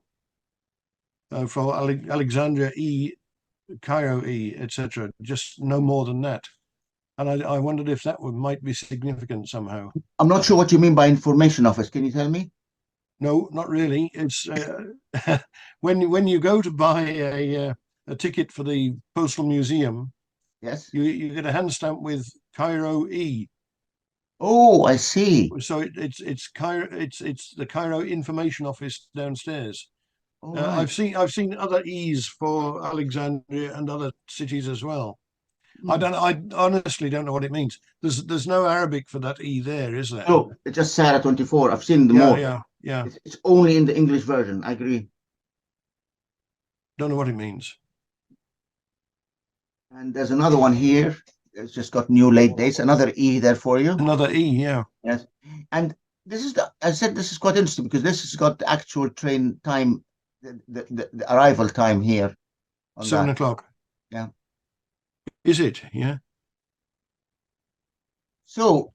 for Alexandria E, Cairo E, etc. Just no more than that. And I wondered if that might be significant somehow. I'm not sure what you mean by information office. Can you tell me? No, not really. It's when you go to buy a ticket for the Postal Museum, yes, you get a hand stamp with Cairo E. Oh, I see. So it's Cairo. It's the Cairo Information Office downstairs. Oh, right. I've seen other E's for Alexandria and other cities as well. I honestly don't know what it means. There's no Arabic for that E there, is there? No, it's just Sarah 24. I've seen the more. Yeah. It's only in the English version. I agree. Don't know what it means. And there's another one here. It's just got new late dates. Another E there for you. Another E, yeah. Yes. And this is I said this is quite interesting because this has got the actual train time, the arrival time here. 7 o'clock. Is it? Yeah. So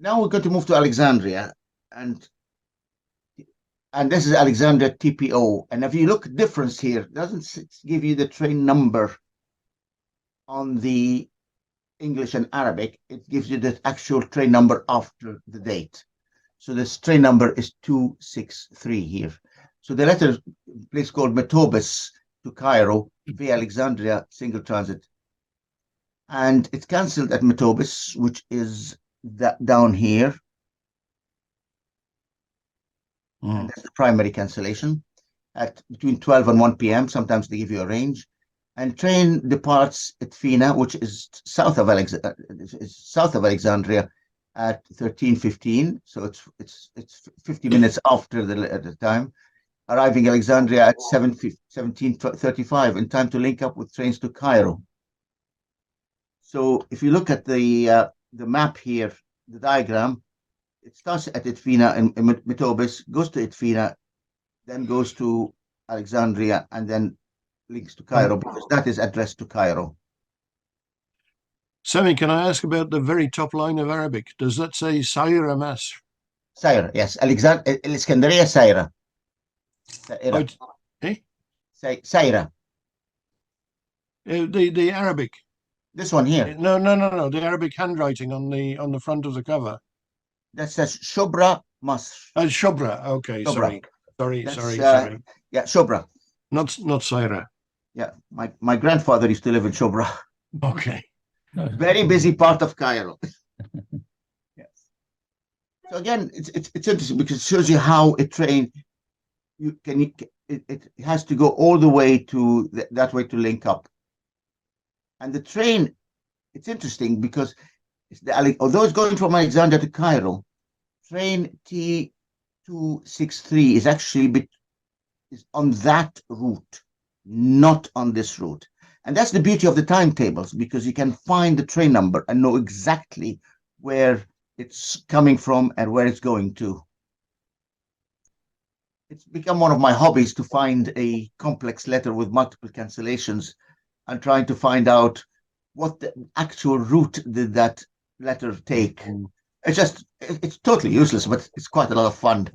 now we're going to move to Alexandria, and this is Alexandria TPO. And if you look at difference here, it doesn't give you the train number on the English and Arabic. It gives you the actual train number after the date. So this train number is 263 here. So the letter place called Metobus to Cairo via Alexandria single transit. And it's cancelled at Metobus, which is that down here. And that's the primary cancellation at between 12 and 1 p.m. Sometimes they give you a range. And train departs at Fina, which is south of Alexandria, at 13:15. So it's 50 minutes after the time. Arriving Alexandria at 17:35 in time to link up with trains to Cairo. So if you look at the map here, the diagram, it starts at Edfina in Metobus, goes to Edfina, then goes to Alexandria, and then links to Cairo, because that is addressed to Cairo. Sammy, can I ask about the very top line of Arabic? Does that say Saira Mas? Saira, yes. Alexandria Saira. Saira. Saira. The Arabic. This one here. No. The Arabic handwriting on the front of the cover. That says Shobra Masr. Shobra. Okay, Shobra. Sorry. Yeah, Shobra. Not Saira. Yeah, my grandfather used to live in Shobra. Okay. Very busy part of Cairo. Yes. So again, it's interesting because it shows you how a train it has to go all the way to that way to link up. And the train, it's interesting because although it's going from Alexandria to Cairo, train T263 is actually is on that route, not on this route. And that's the beauty of the timetables, because you can find the train number and know exactly where it's coming from and where it's going to. It's become one of my hobbies to find a complex letter with multiple cancellations and trying to find out what the actual route did that letter take. It's totally useless, but it's quite a lot of fun.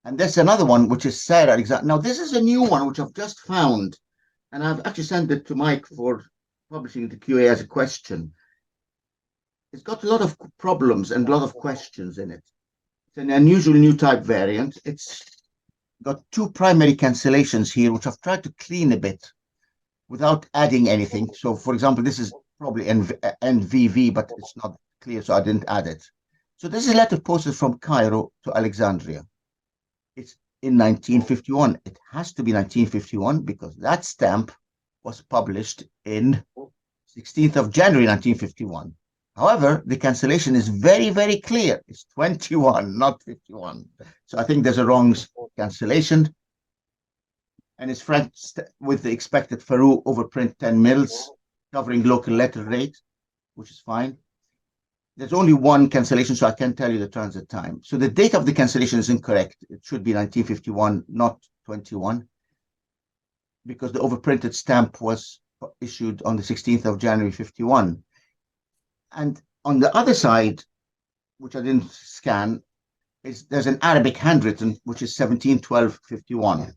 And there's another one, which is Sarah Alexandria. Now, this is a new one, which I've just found. And I've actually sent it to Mike for publishing the QA as a question. It's got a lot of problems and a lot of questions in it. It's an unusual new type variant. It's got two primary cancellations here, which I've tried to clean a bit without adding anything. So, for example, this is probably NVV, but it's not clear, so I didn't add it. So this is a letter posted from Cairo to Alexandria. It's in 1951. It has to be 1951 because that stamp was published in 16th of January 1951. However, the cancellation is very, very clear. It's 21, not 51. So I think there's a wrong cancellation. And it's franked with the expected Faroe overprint 10 mils, covering local letter rate, which is fine. There's only one cancellation, so I can't tell you the transit time. So the date of the cancellation is incorrect. It should be 1951, not 21, because the overprinted stamp was issued on the 16th of January 51. And on the other side, which I didn't scan, there's an Arabic handwritten, which is 17/12/51.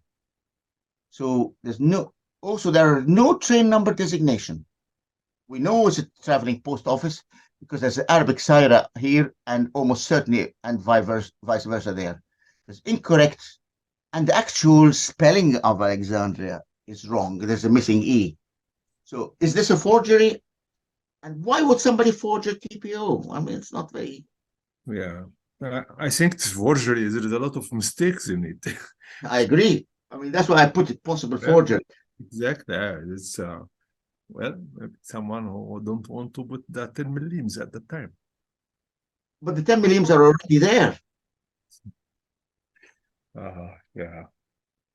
So there are no train number designation. We know it's a traveling post office because there's an Arabic Saira here and almost certainly and vice versa there. It's incorrect. And the actual spelling of Alexandria is wrong. There's a missing E. So is this a forgery? And why would somebody forge a TPO? I mean, it's not very... Yeah, I think it's forgery. There is a lot of mistakes in it. I agree. I mean, that's why I put it possible forgery. Exactly. It's well, someone who don't want to put the 10 millimeters at the time. But the 10 millimeters are already there. Yeah.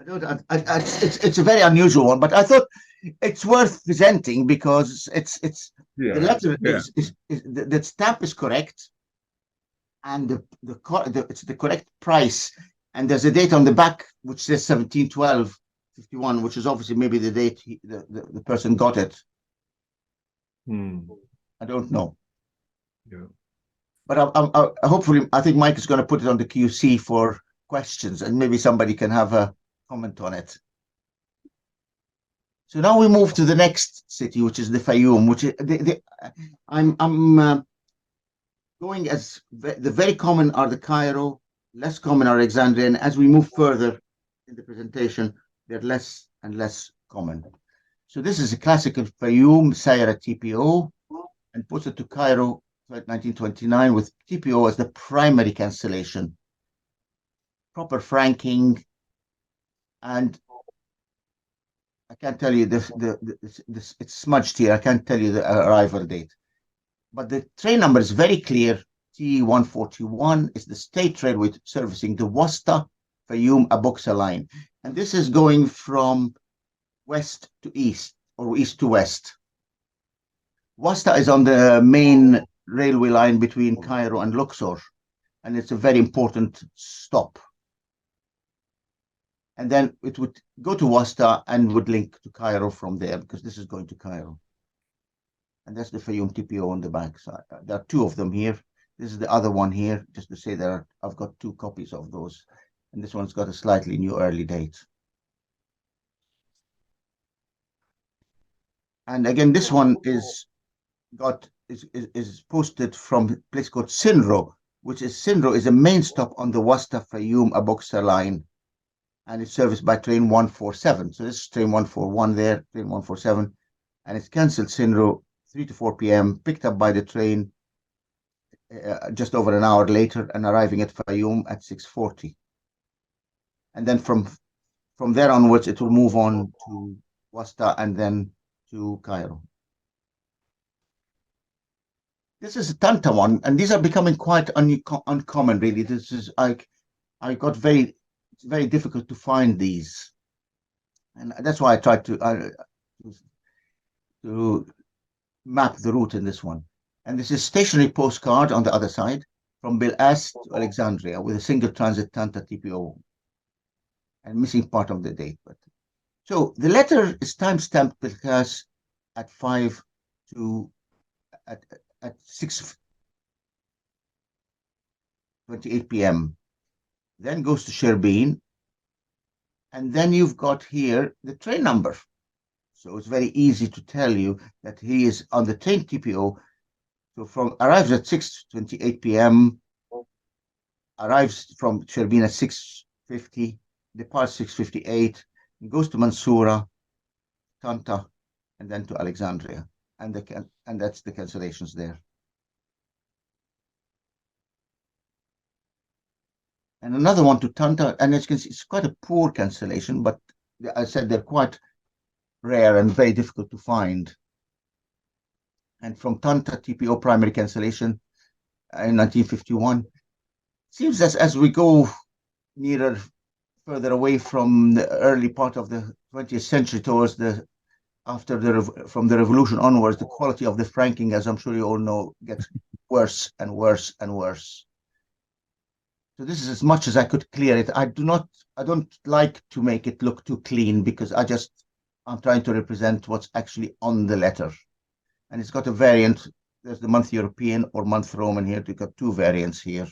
It's a very unusual one, but I thought it's worth presenting because the letter the stamp is correct, and it's the correct price, and there's a date on the back which says 17/12/51, 1951, which is obviously maybe the date the person got it. I don't know. Yeah. But hopefully, I think Mike is going to put it on the QC for questions, and maybe somebody can have a comment on it. So now we move to the next city, which is the Fayoum, which is I'm going as the very common are the Cairo, less common are Alexandria, and as we move further in the presentation, they're less and less common. So this is a classical Fayoum Sayra TPO, and puts it to Cairo 1929 with TPO as the primary cancellation, proper franking, and I can't tell you this. It's smudged here. I can't tell you the arrival date, but the train number is very clear. T141 is the state railway servicing the Wasta Fayoum Abuxa line, and this is going from west to east or east to west. Wasta is on the main railway line between Cairo and Luxor, and it's a very important stop. And then it would go to Wasta and would link to Cairo from there, because this is going to Cairo. And that's the Fayoum TPO on the back side. There are two of them here. This is the other one here, just to say that I've got two copies of those. And this one's got a slightly new early date. And again, this one is posted from a place called Sinro, which is Sinro is a main stop on the Wasta Fayoum Abuxa line, and it's serviced by train 147. So this is train 141 there, train 147, and it's cancelled Sinro 3 to 4 p.m., picked up by the train just over an hour later, and arriving at Fayoum at 6:40. And then from there onwards, it will move on to Wasta and then to Cairo. This is a Tanta one, and these are becoming quite uncommon, really. This is it's very difficult to find these, and that's why I tried to map the route in this one. And this is stationary postcard on the other side from Bilas to Alexandria with a single transit Tanta TPO, and missing part of the date. But so the letter is time-stamped because at 6:28 p.m. Then goes to Sherbin, and then you've got here the train number. So it's very easy to tell you that he is on the train TPO. So arrives at 6:28 p.m., arrives from Sherbin at 6:50, departs 6:58, goes to Mansoura, Tanta, and then to Alexandria, and that's the cancellations there. And another one to Tanta, and as you can see, it's quite a poor cancellation, but I said they're quite rare and very difficult to find. And from Tanta TPO primary cancellation in 1951, seems as we go further away from the early part of the 20th century towards from the revolution onwards, the quality of the franking, as I'm sure you all know, gets worse and worse and worse. So this is as much as I could clear it. I don't like to make it look too clean, because I'm trying to represent what's actually on the letter. And it's got a variant. There's the month European or month Roman here. You've got two variants here.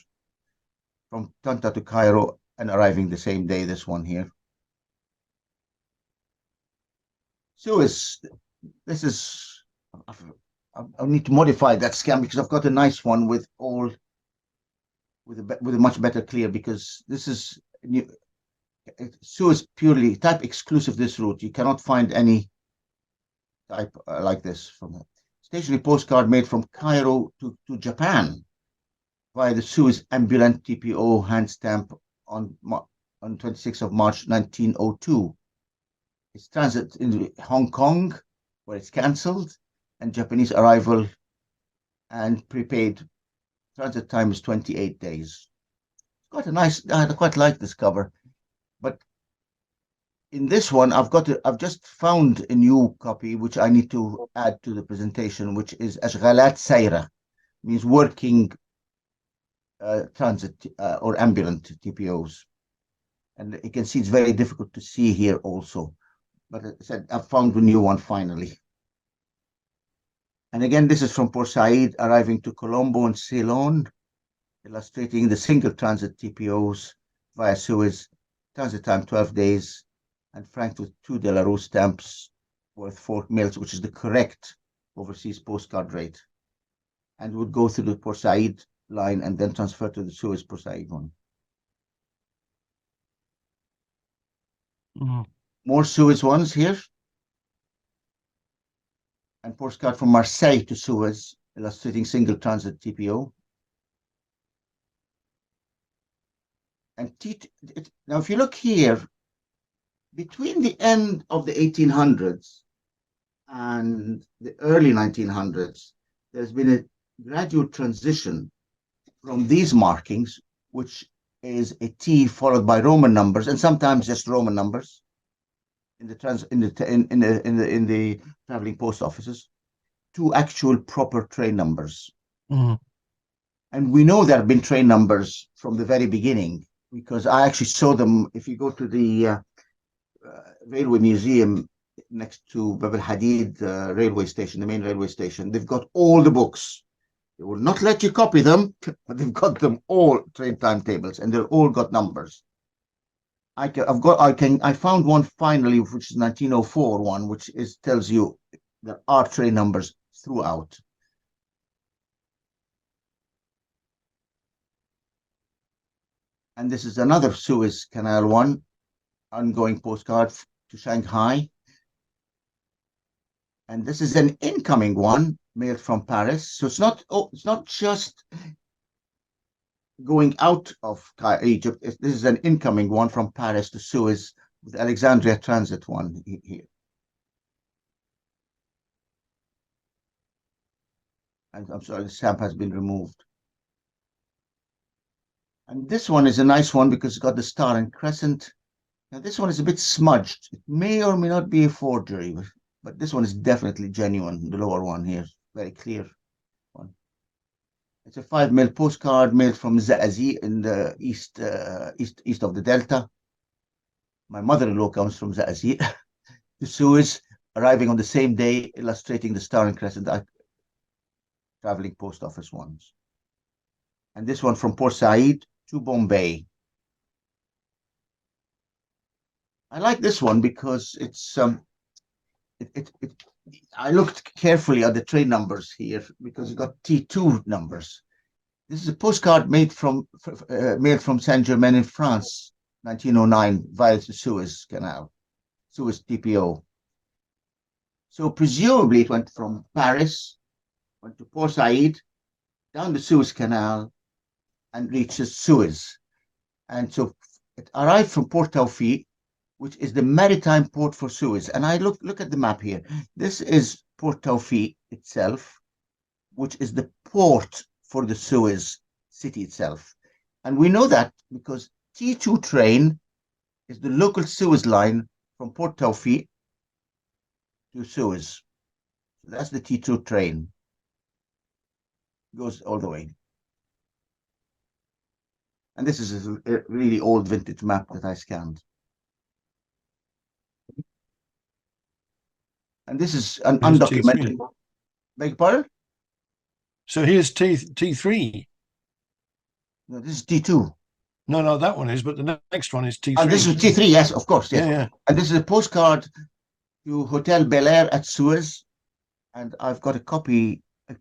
From Tanta to Cairo and arriving the same day, this one here. So I'll need to modify that scan, because I've got a nice one with a much better clear, because this is new. Suez purely type exclusive this route. You cannot find any type like this from it. Stationary postcard made from Cairo to Japan via the Suez Ambulant TPO hand stamp on 26th of March 1902. It's transit in Hong Kong, where it's cancelled, and Japanese arrival and prepaid transit time is 28 days. Quite a nice, I quite like this cover. But in this one, I've just found a new copy, which I need to add to the presentation, which is Ashghalat Sayra, means working transit or ambulant TPOs. And you can see it's very difficult to see here also. But I said I found a new one finally. And again, this is from Port Said arriving to Colombo and Ceylon, illustrating the single transit TPOs via Suez, transit time 12 days, and franked with 2 De La Rue stamps worth 4 mils, which is the correct overseas postcard rate, and would go through the Port Said line and then transfer to the Suez Port Said one. More Suez ones here. And postcard from Marseille to Suez, illustrating single transit TPO. And now, if you look here, between the end of the 1800s and the early 1900s, there's been a gradual transition from these markings, which is a T followed by Roman numbers, and sometimes just Roman numbers in the traveling post offices, to actual proper train numbers. And we know there have been train numbers from the very beginning, because I actually saw them. If you go to the railway museum next to Bab al-Hadid railway station, the main railway station, they've got all the books. They will not let you copy them, but they've got them all, train timetables, and they're all got numbers. I found one finally, which is 1904 one, which tells you there are train numbers throughout. And this is another Suez Canal one, ongoing postcard to Shanghai. And this is an incoming one mailed from Paris. So it's not just going out of Egypt. This is an incoming one from Paris to Suez, with Alexandria transit one here. And I'm sorry, the stamp has been removed. And this one is a nice one because it's got the star and crescent. Now this one is a bit smudged. It may or may not be a forgery, but this one is definitely genuine. The lower one here, very clear one. It's a 5 mil postcard mailed from Zazi in the east of the Delta. My mother-in-law comes from Zazi to Suez, arriving on the same day, illustrating the star and crescent traveling post office ones. And this one from Port Said to Bombay. I like this one because it's I looked carefully at the train numbers here because it got T2 numbers. This is a postcard mailed from Saint-Germain in France, 1909, via the Suez Canal, Suez TPO. So presumably it went from Paris, went to Port Said, down the Suez Canal, and reaches Suez. And so it arrived from Port Tawfiq, which is the maritime port for Suez. And I look at the map here. This is Port Tawfiq itself, which is the port for the Suez city itself. And we know that because T2 train is the local Suez line from Port Tawfiq to Suez. So that's the T2 train. Goes all the way. And this is a really old vintage map that I scanned. And this is an Here's undocumented. T3. Beg your pardon? So here's T3. No, this is T2. No, that one is, but the next one is T3. And this is T3, yes, of course, yes. Yeah. And this is a postcard to Hotel Bel Air at Suez. And I've got a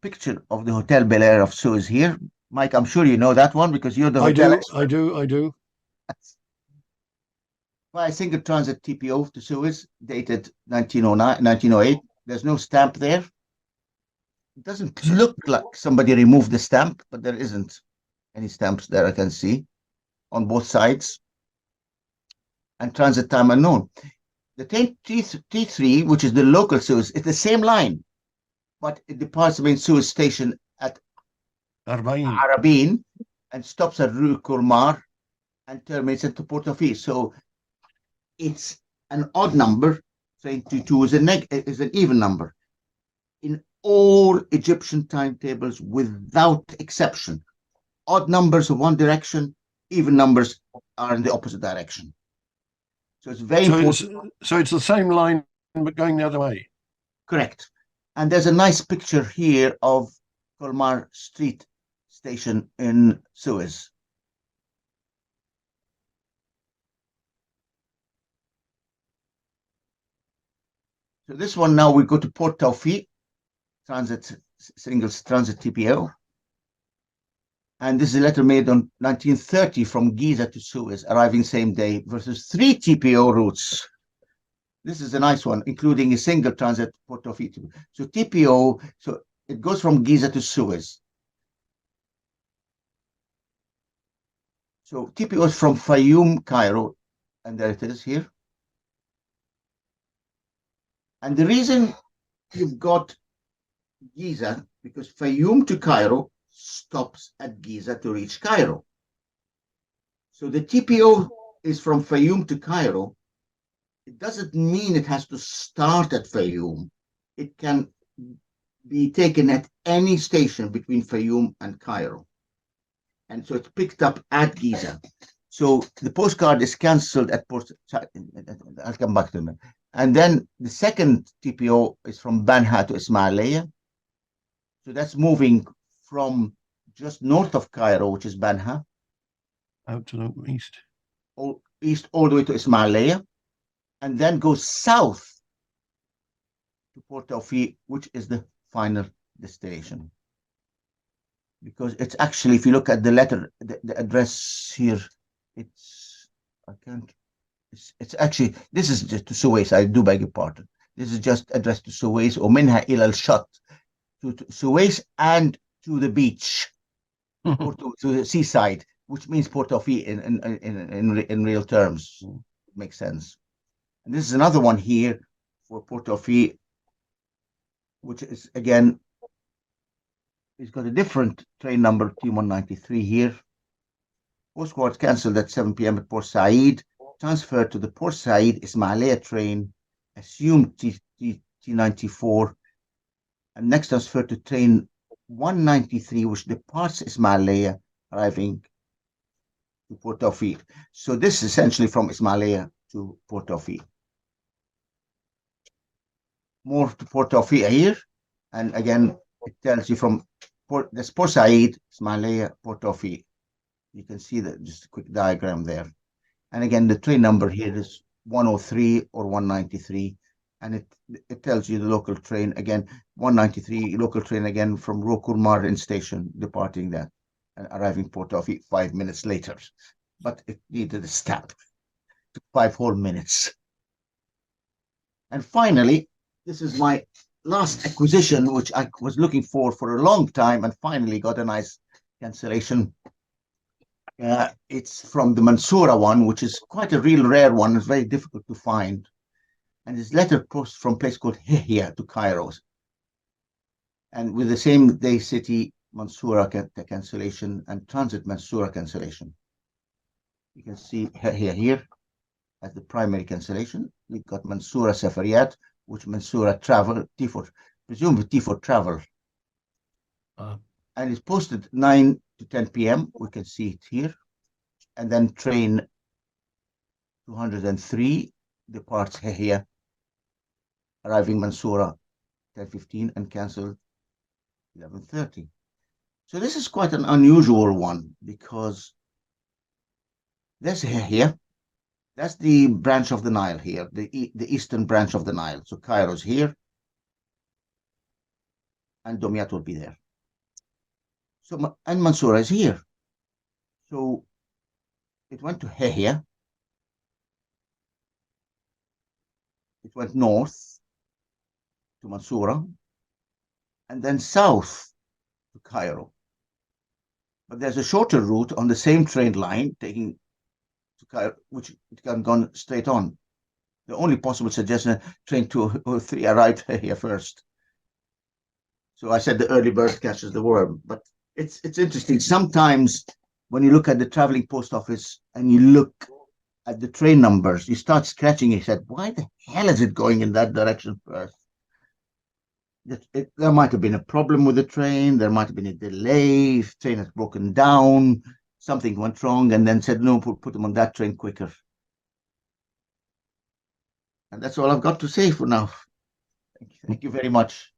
picture of the Hotel Bel Air of Suez here. Mike, I'm sure you know that one because you're the hotel expert. I do. By a single transit TPO to Suez, dated 1908. There's no stamp there. It doesn't look like somebody removed the stamp, but there isn't any stamps there I can see on both sides. And transit time unknown. The T3, which is the local Suez, is the same line, but it departs the main Suez station at Arabin and stops at Rue Courmar and terminates at Port Tawfiq. So it's an odd number. Train T2 is an even number. In all Egyptian timetables, without exception, odd numbers in one direction, even numbers are in the opposite direction. So it's very So important. it's the same line, but going the other way. Correct. And there's a nice picture here of Colmar Street Station in Suez. So this one now we go to Port Tawfiq, single transit TPO. And this is a letter made on 1930 from Giza to Suez, arriving same day, versus 3 TPO routes. This is a nice one, including a single transit Port Tawfiq. So TPO, so it goes from Giza to Suez. So TPO is from Fayoum, Cairo, and there it is here. And the reason you've got Giza, because Fayoum to Cairo stops at Giza to reach Cairo. So the TPO is from Fayoum to Cairo. It doesn't mean it has to start at Fayoum. It can be taken at any station between Fayoum and Cairo. And so it's picked up at Giza. So the postcard is cancelled at Port. I'll come back to them. And then the second TPO is from Banha to Ismailia. So that's moving from just north of Cairo, which is Banha, Out to the east. east all the way to Ismailia, and then goes south to Port Tawfiq, which is the final destination. Because it's actually, if you look at the letter, the address here, it's, I can't, it's actually, this is just to Suez, I do beg your pardon. This is just addressed to Suez, or Minha ila al-Shat, to Suez and to the beach, or to the seaside, which means Port Tawfiq in real terms. It makes sense. And this is another one here for Port Tawfiq, which is again, it's got a different train number, T193 here. Postcard cancelled at 7 p.m. at Port Said, transferred to the Port Said Ismailia train, assumed T94, and next transferred to train 193, which departs Ismailia, arriving to Port Tawfiq. So this is essentially from Ismailia to Port Tawfiq. More to Port Tawfiq here, and again, it tells you from Port Said, Ismailia, Port Tawfiq. You can see that, just a quick diagram there. And again, the train number here is 103 or 193, and it tells you the local train, again, 193, local train again from Rokur Marin station, departing there and arriving Port Tawfiq 5 minutes later. But it needed a stop. It took 5 whole minutes. And finally, this is my last acquisition, which I was looking for a long time, and finally got a nice cancellation. It's from the Mansoura one, which is quite a real rare one. It's very difficult to find. And it's letter post from a place called Hihia to Cairo. And with the same day city Mansoura cancellation and transit Mansoura cancellation. You can see here as the primary cancellation. We've got Mansoura Safariyat, which Mansoura travel, T4, presumably T4 travel. And it's posted 9 to 10 p.m. We can see it here. And then train 203 departs here, arriving Mansoura 10:15 and cancelled 11:30. So this is quite an unusual one, because there's here. That's the branch of the Nile here, the eastern branch of the Nile. So Cairo's here, and Domyat will be there. So, and Mansoura is here. So it went to Hehia. It went north to Mansoura, and then south to Cairo. But there's a shorter route on the same train line taking to Cairo, which it can go straight on. The only possible suggestion, train 203 arrived here first. So I said the early bird catches the worm, but it's interesting. Sometimes when you look at the traveling post office and you look at the train numbers, you start scratching your head. Why the hell is it going in that direction first? There might have been a problem with the train. There might have been a delay. The train has broken down. Something went wrong, and then said, no, put them on that train quicker. And that's all I've got to say for now. Thank you very much.